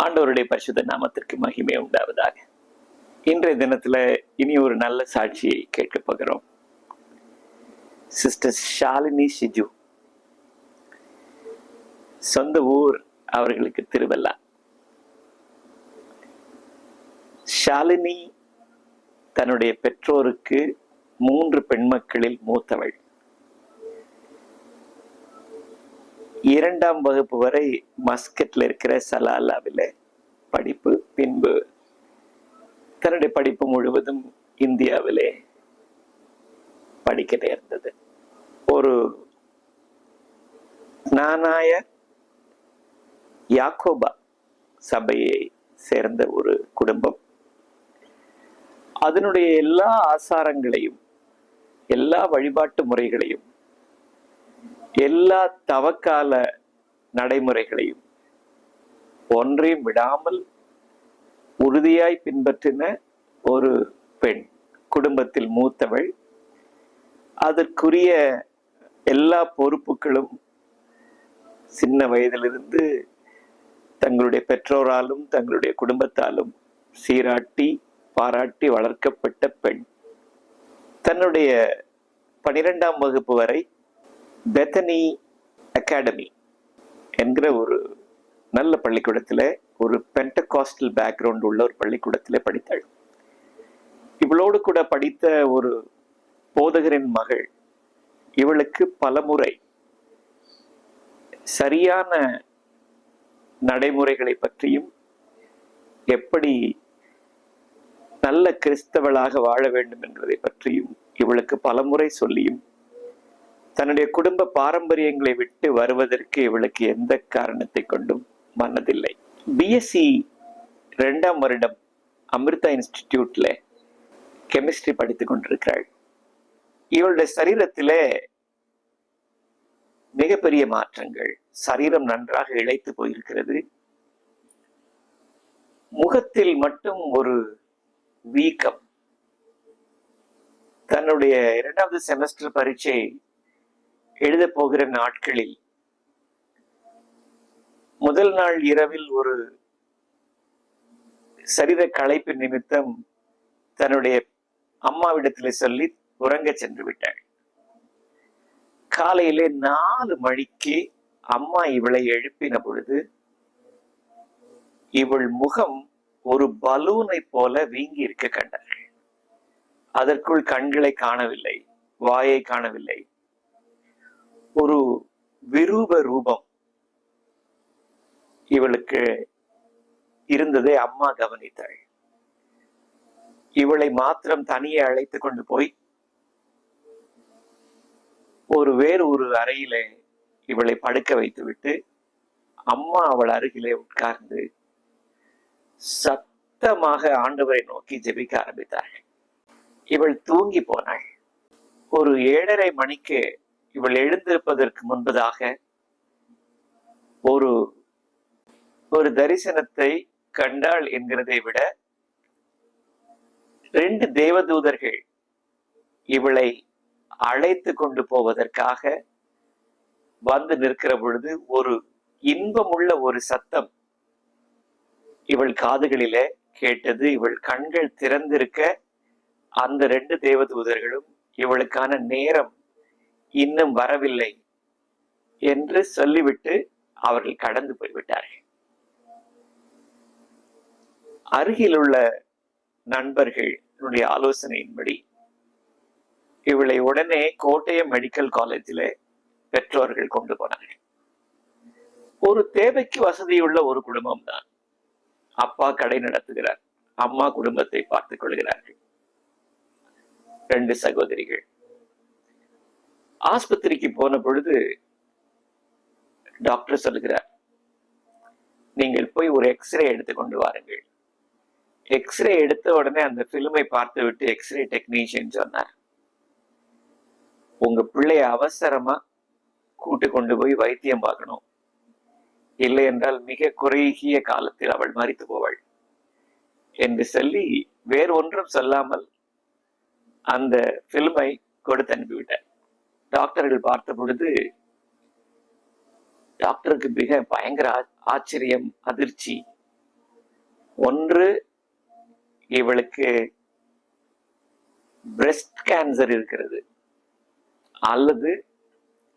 ஆண்டவருடைய பரிசுத்த நாமத்திற்கு மகிமை உண்டாவதாக. இன்றைய தினத்துல இனி ஒரு நல்ல சாட்சியை கேட்க போகிறோம். சிஸ்டர் ஷாலினி ஷிஜு, சொந்த ஊர் அவர்களுக்கு திருவல்லா. ஷாலினி தன்னுடைய பெற்றோருக்கு 3 பெண் மக்களில் மூத்தவள். 2ஆம் வகுப்பு வரை மஸ்கட்ல இருக்கிற சலாலாவில் படிப்பு. பின்பு தன்னுடைய படிப்பு முழுவதும் இந்தியாவிலே படிக்க நேர்ந்தது. ஒரு நானாய யாக்கோபா சபையை சேர்ந்த ஒரு குடும்பம். அதனுடைய எல்லா ஆசாரங்களையும், எல்லா வழிபாட்டு முறைகளையும், எல்லா தவக்கால நடைமுறைகளையும் ஒன்றையும் விடாமல் உறுதியாய் பின்பற்றின ஒரு பெண். குடும்பத்தில் மூத்தவள். அதற்குரிய எல்லா பொறுப்புகளும் சின்ன வயதிலிருந்து தங்களுடைய பெற்றோராலும் தங்களுடைய குடும்பத்தாலும் சீராட்டி பாராட்டி வளர்க்கப்பட்ட பெண். தன்னுடைய 12ஆம் வகுப்பு வரை பெத்தனி அகாடமி என்கிற ஒரு நல்ல பள்ளிக்கூடத்தில், ஒரு பென்டகாஸ்டல் பேக்ரவுண்ட் உள்ள ஒரு பள்ளிக்கூடத்தில் படித்தாள். இவளோடு கூட படித்த ஒரு போதகரின் மகள் இவளுக்கு பலமுறை சரியான நடைமுறைகளை பற்றியும், எப்படி நல்ல கிறிஸ்தவளாக வாழ வேண்டும் என்பதை பற்றியும் இவளுக்கு பலமுறை சொல்லியும், தன்னுடைய குடும்ப பாரம்பரியங்களை விட்டு வருவதற்கு இவளுக்கு எந்த காரணத்தை கொண்டும் மனதில்லை. பிஎஸ்சி 2ஆம் வருடம் அமிர்தா இன்ஸ்டிடியூட்ல கெமிஸ்ட்ரி படித்துக் கொண்டிருக்கிறாள். இவளுடைய சரீரத்திலே மிகப்பெரிய மாற்றங்கள். சரீரம் நன்றாக இழைத்து போயிருக்கிறது. முகத்தில் மட்டும் ஒரு வீக்கம். தன்னுடைய 2வது செமஸ்டர் பரீட்சை எழுத போகிற நாட்களில் முதல் நாள் இரவில் ஒரு சரீர களைப்பு நிமித்தம் தன்னுடைய அம்மாவிடத்தில் சொல்லி உறங்க சென்று விட்டாள். காலையிலே 4 மணிக்கு அம்மா இவளை எழுப்பின பொழுது இவள் முகம் ஒரு பலூனை போல வீங்கி இருக்க கண்டார்கள். அதற்குள் கண்களை காணவில்லை, வாயை காணவில்லை. ஒரு விரூப ரூபம் இவளுக்கு இருந்ததை அம்மா கவனித்தாள். இவளை மாத்திரம் தனியே அழைத்து கொண்டு போய் வேறு ஒரு அறையிலே இவளை படுக்க வைத்து விட்டு அம்மா அவள் அருகிலே உட்கார்ந்து சத்தமாக ஆண்டவரை நோக்கி ஜெபிக்க ஆரம்பித்தாள். இவள் தூங்கி போனாள். ஒரு 7:30 மணிக்கு இவள் எழுந்திருப்பதற்கு முன்பதாக ஒரு தரிசனத்தை கண்டாள் என்கிறதை விட 2 தேவதூதர்கள் இவளை அழைத்து கொண்டு போவதற்காக வந்து நிற்கிற பொழுது ஒரு இன்பமுள்ள ஒரு சத்தம் இவள் காதுகளிலே கேட்டது. இவள் கண்கள் திறந்திருக்க அந்த 2 தேவதூதர்களும் இவளுக்கான நேரம் இன்னும் வரவில்லை என்று சொல்லிவிட்டு அவர்கள் கடந்து போய்விட்டார்கள். அருகில் உள்ள நண்பர்களுடைய ஆலோசனையின்படி இவளை உடனே கோட்டயம் மெடிக்கல் காலேஜில் பெற்றோர்கள் கொண்டு போனார்கள். ஒரு தேவைக்கு வசதியுள்ள ஒரு குடும்பம் தான். அப்பா கடை நடத்துகிறார், அம்மா குடும்பத்தை பார்த்துக் கொள்கிறார்கள். 2 சகோதரிகள். ஆஸ்பத்திரிக்கு போன பொழுது டாக்டர் சொல்லுகிறார், நீங்கள் போய் ஒரு எக்ஸ்ரே எடுத்து கொண்டு வாருங்கள். எக்ஸ்ரே எடுத்த உடனே அந்த பிலிமை பார்த்து விட்டு எக்ஸ்ரே டெக்னீஷியன் சொன்னார், உங்க பிள்ளைய அவசரமா கூட்டு கொண்டு போய் வைத்தியம் பார்க்கணும், இல்லை என்றால் மிக குறுகிய காலத்தில் அவள் மரித்து போவாள் என்று சொல்லி வேறு ஒன்றும் சொல்லாமல் அந்த பிலிமை கொடுத்து அனுப்பிவிட்டார். டாக்டர்கள் பார்த்த பொழுது டாக்டருக்கு மிக பயங்கர ஆச்சரியம், அதிர்ச்சி. ஒன்று, இவளுக்கு பிரஸ்ட் கேன்சர் இருக்கிறது, அல்லது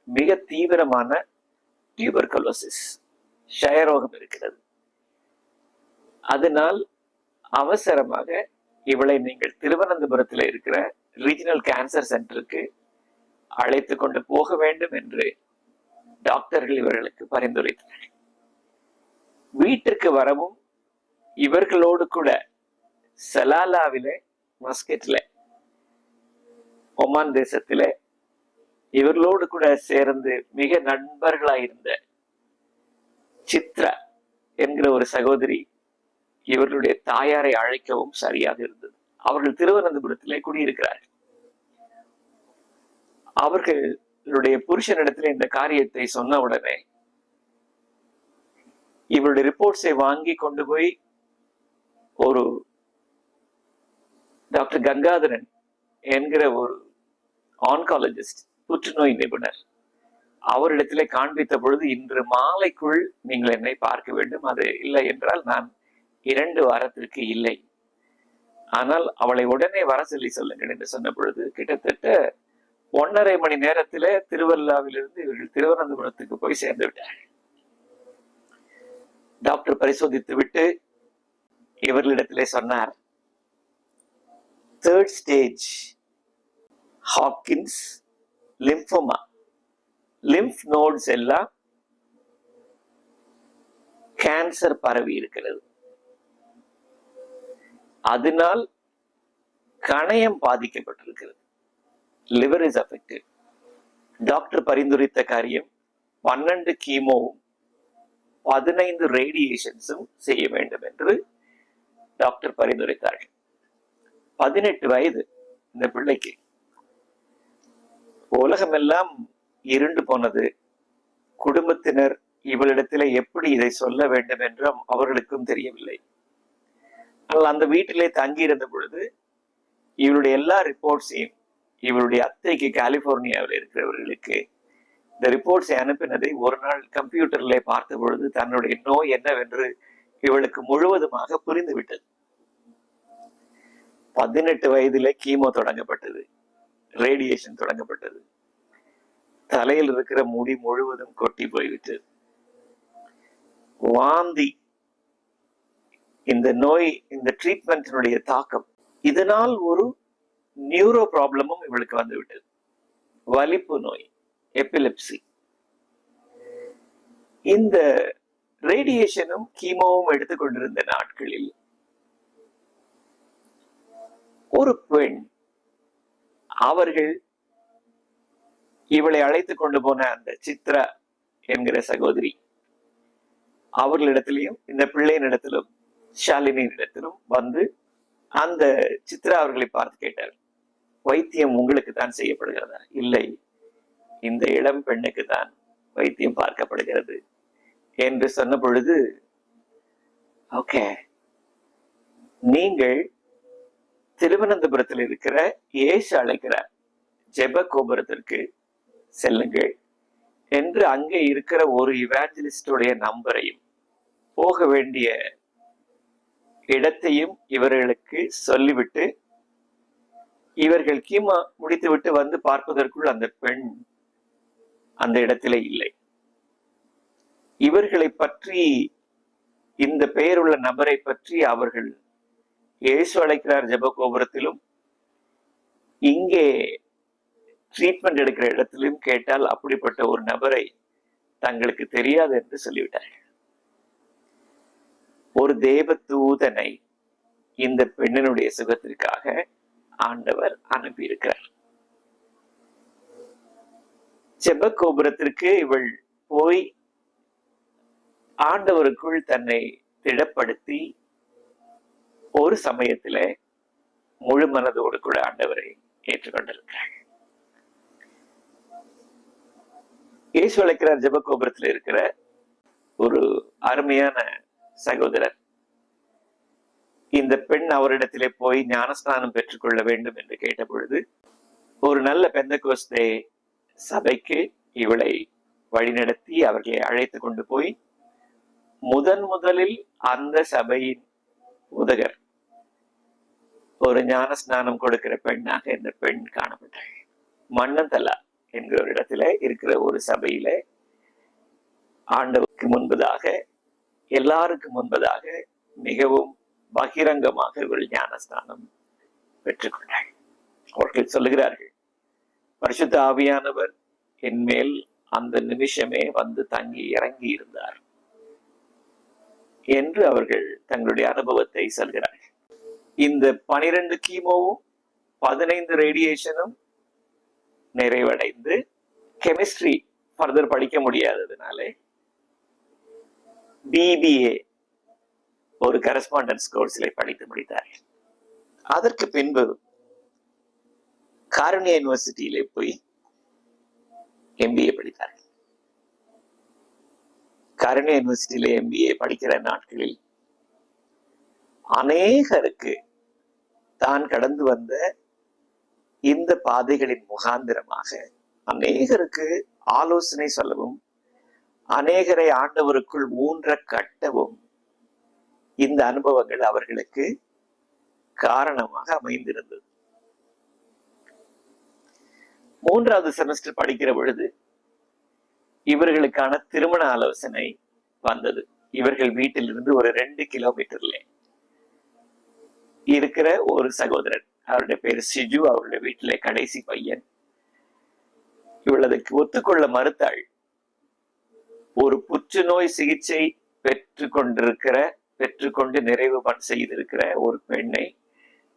மிக தீவிரமான டியூபர்குலோசிஸ் க்ஷயரோகம் இருக்கிறது. அதனால் அவசரமாக இவளை நீங்கள் திருவனந்தபுரத்தில் இருக்கிற ரீஜனல் கேன்சர் சென்டருக்கு அழைத்து கொண்டு போக வேண்டும் என்று டாக்டர்கள் இவர்களுக்கு பரிந்துரைத்தனர். வீட்டிற்கு வரவும் இவர்களோடு கூட சலாலாவிலே, மஸ்கெட்ல, ஒமான் தேசத்திலே இவர்களோடு கூட சேர்ந்து மிக நண்பர்களாயிருந்த சித்ரா என்கிற ஒரு சகோதரி இவர்களுடைய தாயாரை அழைக்கவும் சரியாக இருந்தது. அவர்கள் திருவனந்தபுரத்திலே குடியிருக்கிறார்கள். அவர்களுடைய புருஷனிடத்தில் இந்த காரியத்தை சொன்ன உடனே இவருடைய ரிப்போர்ட்ஸை வாங்கி கொண்டு போய் ஒரு டாக்டர் கங்காதரன் என்கிற ஒரு ஆன்காலஜிஸ்ட், புற்றுநோய் நிபுணர், அவரிடத்திலே காண்பித்த பொழுது, இன்று மாலைக்குள் நீங்கள் என்னை பார்க்க வேண்டும், அது இல்லை என்றால் நான் 2 வாரத்திற்கு இல்லை, ஆனால் அவளை உடனே வர சொல்லி சொல்லுங்கள் என்று சொன்ன பொழுது கிட்டத்தட்ட 1.5 மணி நேரத்தில திருவல்லாவிலிருந்து இவர்கள் திருவனந்தபுரத்துக்கு போய் சேர்ந்து விட்டார்கள். டாக்டர் பரிசோதித்து விட்டு இவர்களிடத்திலே சொன்னார், 3rd stage Hodgkin's lymphoma, lymph nodes எல்லாம் கேன்சர் பரவி இருக்கிறது, அதனால் கணையம் பாதிக்கப்பட்டிருக்கிறது, லிவர் இஸ் அஃபெக்டட். டாக்டர் பரிந்துரைத்த காரியம் 12 கீமோவும் 15 ரேடியேஷன்ஸும் செய்ய வேண்டும் என்று டாக்டர் பரிந்துரைத்தார்கள். 18 வயது இந்த பிள்ளைக்கு. உலகமெல்லாம் இருண்டு போனது. குடும்பத்தினர் இவளிடத்திலே எப்படி இதை சொல்ல வேண்டும் என்றும் அவர்களுக்கும் தெரியவில்லை. ஆனால் அந்த வீட்டிலே தங்கி இருந்த பொழுது இவருடைய எல்லா ரிப்போர்ட்ஸையும் இவருடைய அத்தைக்கு கலிபோர்னியாவில் இருக்கிறவர்களுக்கு இந்த ரிப்போர்ட்ஸை அனுப்பினதை ஒரு நாள் கம்ப்யூட்டர்ல பார்த்த பொழுது தன்னுடைய நோய் என்னவென்று இவளுக்கு முழுவதுமாக புரிந்துவிட்டது. 18 வயதிலே கீமோ தொடங்கப்பட்டது, ரேடியேஷன் தொடங்கப்பட்டது, தலையில் இருக்கிற முடி முழுவதும் கொட்டி போய்விட்டது, வாந்தி. இந்த நோய், இந்த ட்ரீட்மெண்டினுடைய தாக்கம், இதனால் ஒரு நியூரோ ப்ராப்ளமும் இவளுக்கு வந்துவிட்டது, வலிப்பு நோய், எபிலெப்சி. இந்த ரேடியேஷனும் கீமோவும் எடுத்துக்கொண்டிருந்த நாட்களில் ஒரு பெண், அவர்கள் இவளை அழைத்து கொண்டு போன அந்த சித்ரா என்கிற சகோதரி, அவர்களிடத்திலையும் இந்த பிள்ளையினிடத்திலும் ஷாலினியிடத்திலும் வந்து அந்த சித்ரா அவர்களை பார்த்து கேட்டார், வைத்தியம் உங்களுக்கு தான் செய்யப்படுகிறதா? இல்லை, இந்த இளம் பெண்ணுக்கு தான் வைத்தியம் பார்க்கப்படுகிறது என்று சொன்ன பொழுது, ஓகே, நீங்கள் திருவனந்தபுரத்தில் இருக்கிற இயேசு அழைக்கிற ஜெப கோபுரத்திற்கு செல்லுங்கள் என்று அங்கே இருக்கிற ஒரு இவாஞ்சலிஸ்டுடைய நம்பரையும் போக வேண்டிய இடத்தையும் இவர்களுக்கு சொல்லிவிட்டு, இவர்கள் கீமா முடித்துவிட்டு வந்து பார்ப்பதற்குள் அந்த பெண் அந்த இடத்திலே இல்லை. இவர்களை பற்றி, இந்த பெயருள்ள நபரை பற்றி அவர்கள் இயேசு அழைக்கிறார் ஜெப கோபுரத்திலும் இங்கே ட்ரீட்மெண்ட் எடுக்கிற இடத்திலும் கேட்டால் அப்படிப்பட்ட ஒரு நபரை தங்களுக்கு தெரியாது என்று சொல்லிவிட்டார்கள். ஒரு தேவ தூதனை இந்த பெண்ணினுடைய சுகத்திற்காக ஆண்டவர் அனுப்பியிருக்கிறார். ஜெப கோபுரத்திற்கு இவள் போய் ஆண்டவருக்குள் தன்னை திடப்படுத்தி ஒரு சமயத்தில முழு மனதோடு கூட ஆண்டவரை ஏற்றுக்கொண்டிருக்கிறாள். இயேசு அழைக்கிறார் ஜெப கோபுரத்தில் இருக்கிற ஒரு அருமையான சகோதரர். இந்த பெண் அவரிடத்திலே போய் ஞானஸ்நானம் பெற்றுக்கொள்ள வேண்டும் என்று கேட்ட பொழுது, ஒரு நல்ல பெந்தகோஸ்தே சபைக்கு இவளை வழிநடத்தி அவர்களை அழைத்து கொண்டு போய் முதலில் அந்த சபையின் உதகர் ஒரு ஞான ஸ்நானம் கொடுக்கிற பெண்ணாக இந்த பெண் காணப்பட்டாள். மன்னந்தலா என்கிற ஒரு இடத்துல இருக்கிற ஒரு சபையில ஆண்டவருக்கு முன்பதாக, எல்லாருக்கும் முன்பதாக மிகவும் பகிரங்கமாக இவள் ஞானஸ்தானம் பெற்றுக்கொண்டாள். அவர்கள் சொல்லுகிறார்கள், பரிசுத்த ஆவியானவர் என் மேல் அந்த நிமிஷமே வந்து தங்கி இறங்கி இருந்தார் என்று அவர்கள் தங்களுடைய அனுபவத்தை சொல்கிறார்கள். இந்த 12 கீமோவும் 15 ரேடியேஷனும் நிறைவடைந்து கெமிஸ்ட்ரி ஃபர்தர் படிக்க முடியாததுனால பிபிஏ ஒரு கரஸ்பாண்டன்ஸ் கோர்ஸில் படித்து முடித்தார்கள். அதற்கு பின்பு காருண்யா யூனிவர்சிட்டியிலே போய் எம்பிஏ படித்தார்கள். காருண்யா யூனிவர்சிட்டியில எம்பிஏ படிக்கிற நாட்களில் அநேகருக்கு தான் கடந்து வந்த இந்த பாதைகளின் முகாந்திரமாக அநேகருக்கு ஆலோசனை சொல்லவும், அநேகரை ஆண்டவருக்குள் ஊன்ற கட்டவும் இந்த அனுபவங்கள் அவர்களுக்கு காரணமாக அமைந்திருந்தது. 3வது செமஸ்டர் படிக்கிற பொழுது இவர்களுக்கான திருமண ஆலோசனை வந்தது. இவர்கள் வீட்டிலிருந்து ஒரு 2 கிலோமீட்டர்ல இருக்கிற ஒரு சகோதரன், அவருடைய பேரு சிஜு, அவருடைய வீட்டிலே கடைசி பையன். இவள் அதற்கு ஒத்துக்கொள்ள மறுத்தாள். ஒரு புற்றுநோய் சிகிச்சை பெற்றுக்கொண்டு நிறைவு செய்திருக்கிற ஒரு பெண்ணை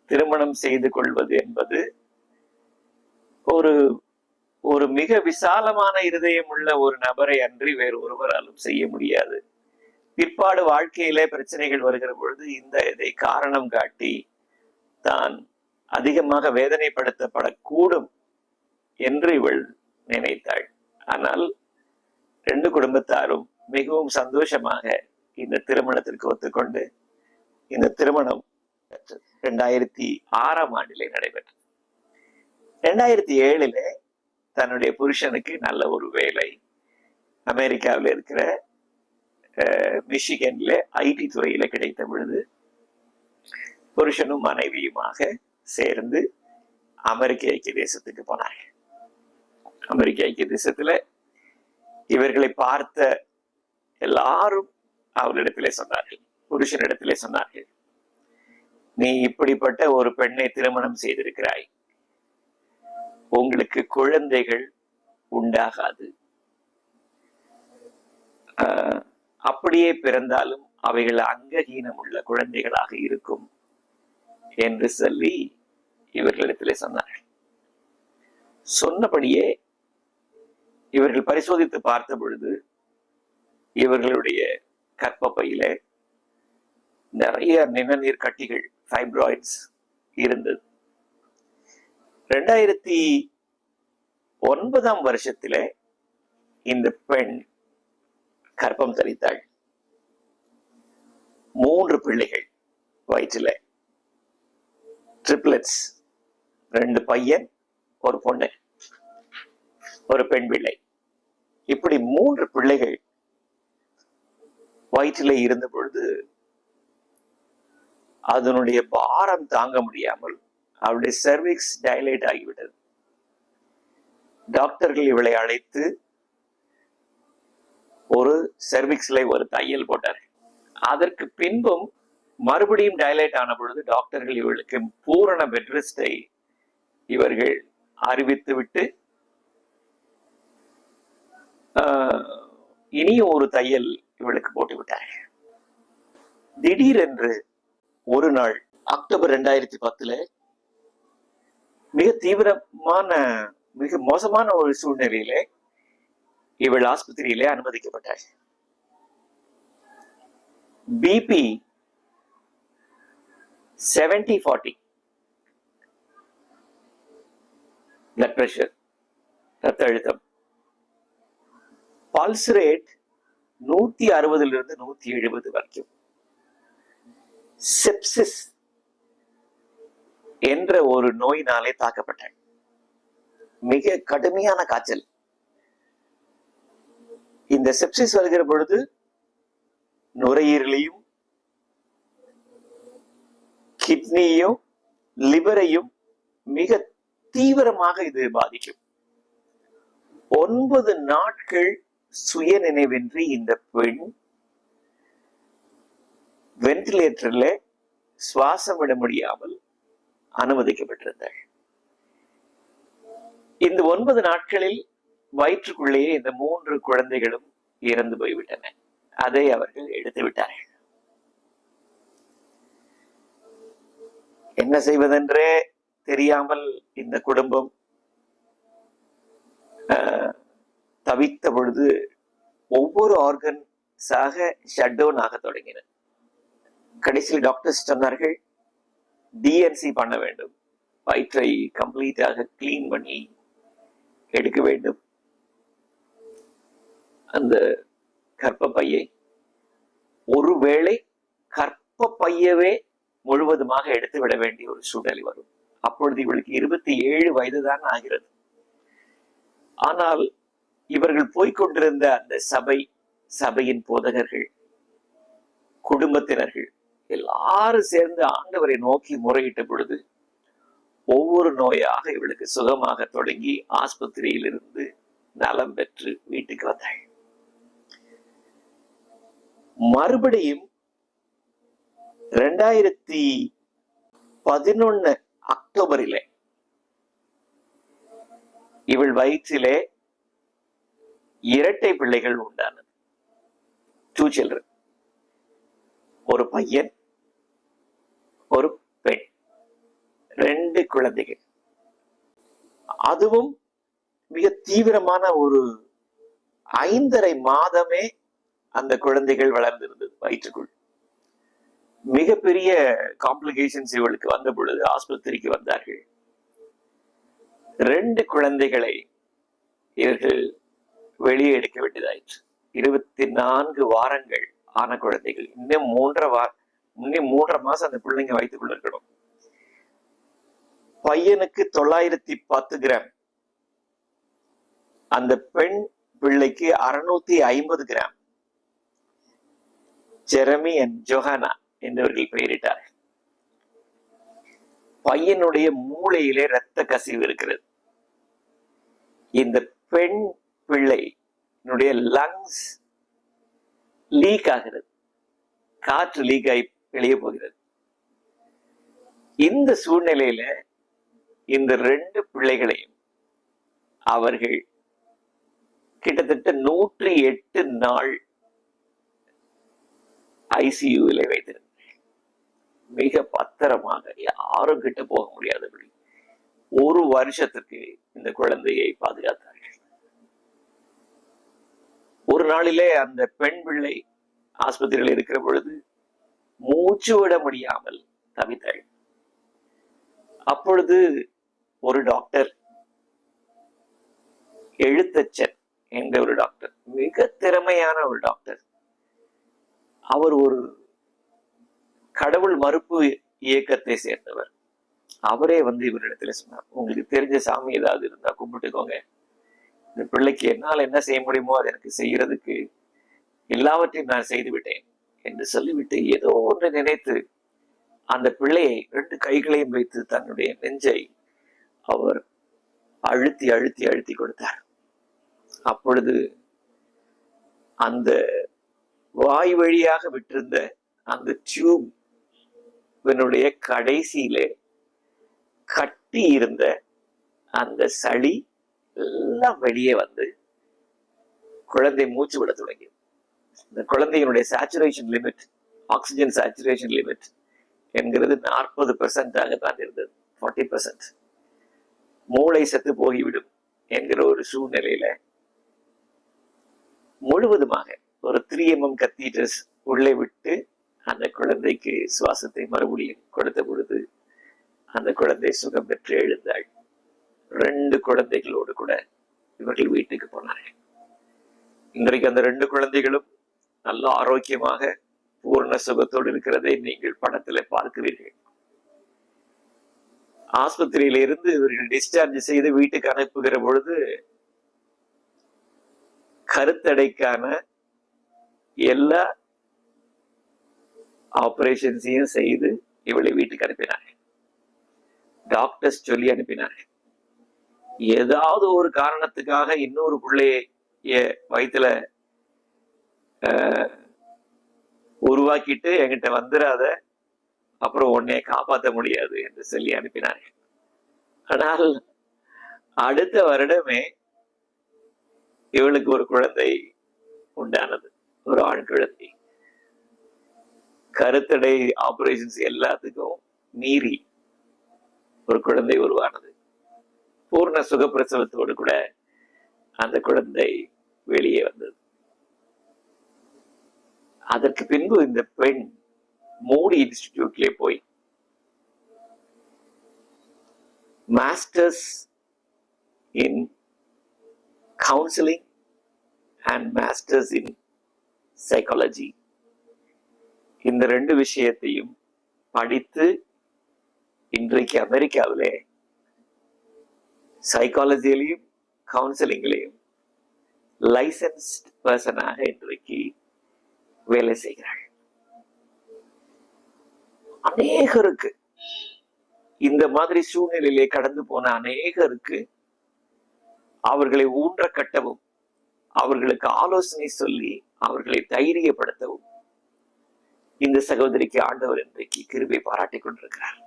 திருமணம் செய்து கொள்வது என்பது ஒரு ஒரு மிக விசாலமான இருதயம் உள்ள ஒரு நபரை அன்றி வேறு ஒருவராலும் செய்ய முடியாது. பிற்பாடு வாழ்க்கையிலே பிரச்சனைகள் வருகிற பொழுது இதை காரணம் காட்டி தான் அதிகமாக வேதனைப்படுத்தப்படக்கூடும் என்று இவள் நினைத்தாள். ஆனால் 2 குடும்பத்தாரும் மிகவும் சந்தோஷமாக இந்த திருமணத்திற்கு ஒத்துக்கொண்டு இந்த திருமணம் 2006ஆம் ஆண்டிலே நடைபெற்றது. 2007 தன்னுடைய புருஷனுக்கு நல்ல ஒரு வேலை அமெரிக்காவில் இருக்கிற மிஷிகன்ல ஐடி துறையில கிடைத்த பொழுது புருஷனும் மனைவியுமாக சேர்ந்து அமெரிக்க ஐக்கிய தேசத்துக்கு போனாங்க. அமெரிக்க ஐக்கிய தேசத்துல இவர்களை பார்த்த எல்லாரும் அவரிடத்திலே சொன்னார்கள், புருஷனிடத்திலே சொன்னார்கள், நீ இப்படிப்பட்ட ஒரு பெண்ணை திருமணம் செய்திருக்கிறாய், உங்களுக்கு குழந்தைகள் உண்டாகாது, அப்படியே பிறந்தாலும் அவைகள் அங்கஹீனம் உள்ள குழந்தைகளாக இருக்கும் என்று சொல்லி இவர்களிடத்திலே சொன்னார்கள். சொன்னபடியே இவர்கள் பரிசோதித்து பார்த்த பொழுது இவர்களுடைய கர்ப்பப்பையில நிறைய நிணநீர் கட்டிகள், ஃபைப்ராய்ட்ஸ் இருந்தது. 2009ஆம் வருஷத்திலே இந்த பெண் கர்ப்பம் தரித்தாள். 3 பிள்ளைகள் வயிற்றில, ட்ரிப்ளெட்ஸ், 2 பையன், ஒரு பொண்ணு, ஒரு பெண் பிள்ளை. இப்படி 3 பிள்ளைகள் வயிற்றில இருந்த பொழுது அதனுடைய பாரம் தாங்க முடியாமல் அவளுடைய சர்விக்ஸ் டைலேட் ஆகிவிட்டது. டாக்டர்கள் இவளை அழைத்து ஒரு சர்விக்ஸ்ல ஒரு தையல் போட்டார்கள். அதற்கு பின்பும் மறுபடியும் டைலேட் ஆன பொழுது டாக்டர்கள் இவளுக்கு பூரண பெட் ரெஸ்டை இவர்கள் அறிவித்து விட்டு இனியும் ஒரு தையல் இவளுக்கு போட்டு விட்டார்கள். திடீரென்று ஒரு நாள் அக்டோபர் 2010 மிக தீவிரமான, மிக மோசமான ஒரு சூழ்நிலையில இவள் ஆஸ்பத்திரியிலே அனுமதிக்கப்பட்டாள். பிபி 70/40, பிளட் பிரஷர், ரத்த அழுத்தம், பல்ஸ் ரேட் 160 170 வரைக்கும், செப்சிஸ் என்ற ஒரு நோயினாலே தாக்கப்பட்டாள். மிக கடுமையான காய்ச்சல். இந்த செப்சிஸ் வருகிற பொழுது நுரையீரலையும் கிட்னியும் லிவரையும் மிக தீவிரமாக இது பாதிக்கும். 9 நாட்கள் சுய நினைவின்றி இந்த பெண் வென்டிலேட்டர்ல சுவாசம் விட முடியாமல் அனுமதிக்கப்பட்டிருந்தாள். இந்த 9 நாட்களில் வயிற்றுக்குள்ளேயே இந்த 3 குழந்தைகளும் இறந்து போய்விட்டன. அதை அவர்கள் எடுத்து விட்டார்கள். என்ன செய்வதென்றே தெரியாமல் இந்த குடும்பம் தவித்த பொழுது ஒவ்வொரு ஆர்கன்ஸாக ஷட் டவுன் ஆக தொடங்கின. கடைசியில் டாக்டர்ஸ் சொன்னார்கள், டிஎன்சி பண்ண வேண்டும், வயிற்றை கம்ப்ளீட்டாக கிளீன் பண்ணி எடுக்க வேண்டும். அந்த கர்ப்ப பையை, ஒருவேளை கர்ப்ப பையவே முழுவதுமாக எடுத்து விட வேண்டிய ஒரு சூழ்நிலை வரும். அப்பொழுது இவளுக்கு 27 வயதுதான் ஆகிறது. ஆனால் இவர்கள் போய்கொண்டிருந்த அந்த சபையின் போதகர்கள், குடும்பத்தினர்கள் எல்லாரும் சேர்ந்து ஆண்டவரை நோக்கி முறையிட்ட பொழுது ஒவ்வொரு நோயாக இவளுக்கு சுகமாக தொடங்கி ஆஸ்பத்திரியில் இருந்து நலம் பெற்று வீட்டுக்கு வந்தாள். மறுபடியும் 2011 அக்டோபரிலே இவள் வயிற்றிலே இரட்டை பிள்ளைகள் உண்டானது. 2 children, ஒரு பையன் ஒரு பெண், 2 குழந்தைகள். அதுவும் மிக தீவிரமான ஒரு 5.5 மாதமே அந்த குழந்தைகள் வளர்ந்திருந்தது வயிற்றுக்குள். மிகப்பெரிய காம்ப்ளிகேஷன்ஸ் இவளுக்கு வந்த பொழுது ஆஸ்பத்திரிக்கு வந்தார்கள். 2 குழந்தைகளை இவர்கள் வெளியே எடுக்க வேண்டியதாயிற்று. 24 வாரங்கள் ஆன குழந்தைகள். இன்னும் 3.5 மாசம் அந்த பிள்ளைங்க வயிற்றுக்குள்ள இருக்கணும். பையனுக்கு 910 கிராம், அந்த பெண் பிள்ளைக்கு 650 கிராம். ஜெரமி அண்ட் ஜோஹானா என்றவர்கள் பெயரிட்டார்கள். பையனுடைய மூளையிலே இரத்த கசிவு இருக்கிறது. இந்த பெண் பிள்ளையினுடைய லங்ஸ் லீக் ஆகிறது, காற்று லீக் ஆகி வெளியே போகிறது. இந்த சூழ்நிலையில இந்த 2 பிள்ளைகளையும் அவர்கள் கிட்டத்தட்ட 108 நாள் ஐசியூவிலே வைத்திருந்தார். மிக பத்திரமாக, யாரும் கிட்ட போக முடியாதபடி 1 வருஷத்துக்கு இந்த குழந்தையை பாதுகாத்தார்கள். ஒரு நாளிலே அந்த பெண் பிள்ளை ஆஸ்பத்திரியில் இருக்கிற பொழுது மூச்சு விட முடியாமல் தவித்தாள். அப்பொழுது ஒரு டாக்டர், எழுத்தச்சன் என்ற ஒரு டாக்டர், மிக திறமையான ஒரு டாக்டர், அவர் ஒரு கடவுள் மறுப்பு இயக்கத்தை சேர்ந்தவர். அவரே இவரிடத்துல சொன்னார், உங்களுக்கு தெரிஞ்ச சாமி ஏதாவது இருந்தா கும்பிட்டுக்கோங்க, இந்த பிள்ளைக்கு என்னால் என்ன செய்ய முடியுமோ அதை எனக்கு செய்யறதுக்கு எல்லாவற்றையும் நான் செய்து விட்டேன் என்று சொல்லிவிட்டு ஏதோ ஒன்று நினைத்து அந்த பிள்ளையை 2 கைகளையும் வைத்து தன்னுடைய நெஞ்சை அவர் அழுத்தி அழுத்தி அழுத்தி கொடுத்தார். அப்பொழுது அந்த வாய் வழியாக விட்டிருந்த அந்த டியூப் கடைசியிலே கட்டி இருந்த அந்த சளி எல்லாம் வெளியே வந்து குழந்தை மூச்சு விட தொடங்கி. இந்த குழந்தையினுடைய saturation limit, oxygen saturation limit என்கிறது 40% தான் இருந்தது. 40%. மூளை செத்து போய்விடும் என்கிற ஒரு சூழ்நிலையில முழுவதுமாக ஒரு 3 mm கத்தீட்டர்ஸ் உள்ளே விட்டு அந்த குழந்தைக்கு சுவாசத்தை மறுபடியும் கொடுத்த பொழுது அந்த குழந்தை சுகம் பெற்று எழுந்தாள். 2 குழந்தைகளோடு கூட இவர்கள் வீட்டுக்கு போனார்கள். இன்றைக்கு அந்த 2 குழந்தைகளும் நல்ல ஆரோக்கியமாக பூர்ண சுகத்தோடு இருக்கிறதை நீங்கள் படத்துல பார்க்கிறீர்கள். ஆஸ்பத்திரியில இருந்து இவர்கள் டிஸ்சார்ஜ் செய்து வீட்டுக்கு அனுப்புகிற பொழுது கருத்தடைக்கான எல்லா ஆபரேஷன்ஸையும் செய்து இவளை வீட்டுக்கு அனுப்பினாங்க. டாக்டர்ஸ் சொல்லி அனுப்பினாங்க. ஏதாவது ஒரு காரணத்துக்காக இன்னொரு பிள்ளைய வயிற்றுல உருவாக்கிட்டு என்கிட்ட வந்துடாத, அப்புறம் உன்னைய காப்பாற்ற முடியாது என்று சொல்லி அனுப்பினார்கள். ஆனால் அடுத்த வருடமே இவளுக்கு ஒரு குழந்தை உண்டானது, ஒரு ஆண் குழந்தை. கருத்தடை ஆபரேஷன்ஸ் எல்லாத்துக்கும் மீறி ஒரு குழந்தை உருவானது. பூர்ண சுகப்பிரசவத்தோடு கூட அந்த குழந்தை வெளியே வந்தது. அதற்கு பின்பு இந்த பெண் மூடி இன்ஸ்டிடியூட்ல போய் masters in counselling and masters in psychology, இந்த 2 விஷயத்தையும் படித்து இன்றைக்கு அமெரிக்காவிலே சைக்காலஜியிலையும் கவுன்சிலிங்லையும் லைசன்ஸ்ட் பர்சனாக இன்றைக்கு வேலை செய்கிறாள். அநேகருக்கு இந்த மாதிரி சூழ்நிலையிலே கடந்து போன அநேகருக்கு அவர்களை ஊன்ற கட்டவும், அவர்களுக்கு ஆலோசனை சொல்லி அவர்களை தைரியப்படுத்தவும் இந்த சகோதரிக்கு ஆண்டவர் இன்றைக்கு கிருபை பாராட்டிக் கொண்டிருக்கிறார்.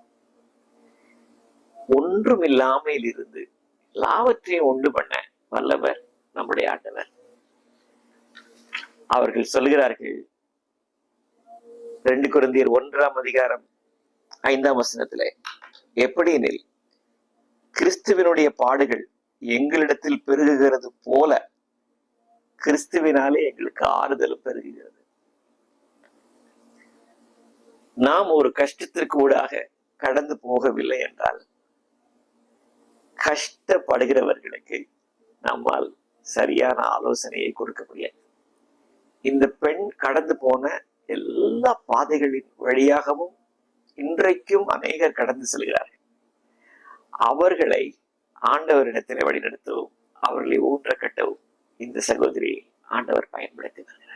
ஒன்றும் இல்லாமல் இருந்து எல்லாவற்றையும் உண்டு பண்ண வல்லவர் நம்முடைய ஆண்டவர். அவர்கள் சொல்கிறார்கள் 2 கொரிந்தியர் 1:5 எப்படி எனில், கிறிஸ்துவினுடைய பாடுகள் எங்களிடத்தில் பெருகுகிறது போல கிறிஸ்துவினாலே எங்களுக்கு ஆறுதலும் பெருகுகிறது. நாம் ஒரு கஷ்டத்திற்கு ஊடாக கடந்து போகவில்லை என்றால் கஷ்டப்படுகிறவர்களுக்கு நம்மால் சரியான ஆலோசனையை கொடுக்க முடியாது. இந்த பெண் கடந்து போன எல்லா பாதைகளின் வழியாகவும் இன்றைக்கும் அநேகர் கடந்து செல்கிறார்கள். அவர்களை ஆண்டவரிடத்தில் வழிநடத்தவும், அவர்களை ஊன்ற கட்டவும் இந்த சகோதரியை ஆண்டவர் பயன்படுத்தினார்.